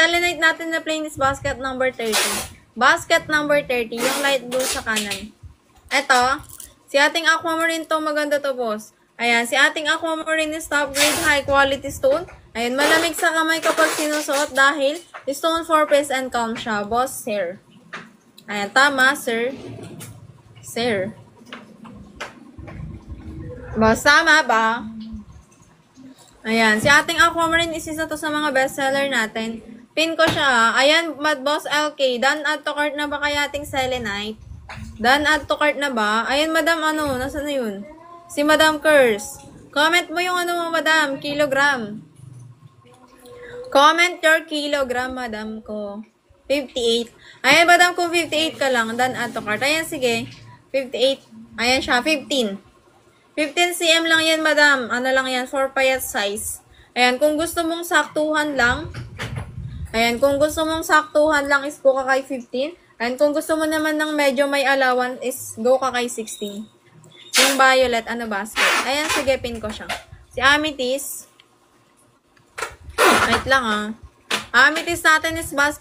selenite natin na plain is basket number 30. Basket number 30, yung light blue sa kanan. Eto, si ating aquamarine to, maganda to, boss. Ayan, si ating aquamarine is top grade high quality stone. Ayan, malamig sa kamay kapag sinusuot dahil stone for peace and calm siya, boss, sir. Ayan, tama, sir. Sir. Boss, tama ba? Ayan, si ating aquamarine is isa to sa mga bestseller natin. Pin ko siya. Ayan, Mad Boss LK. Dan add to cart na ba kaya ating selenite? Dan add to cart na ba? Ayan, madam, ano? Nasaan na yun? Si Madam Curse. Comment mo yung ano mo, madam. Kilogram. Comment your kilogram, madam ko. 58. Ayan, madam, kung 58 ka lang, dan add to cart. Ayan, sige. 58. Ayan siya, 15. 15 cm lang yan, madam. Ano lang yan, for payat size. Ayan, kung gusto mong saktuhan lang, ayan, kung gusto mong saktuhan lang is go ka kay 15. And kung gusto mo naman ng medyo may allowance is go ka kay 16. Yung violet, ano basket. Ayan, sige, pin ko siya. Si Amethyst. Wait lang ah. Amethyst natin is basket.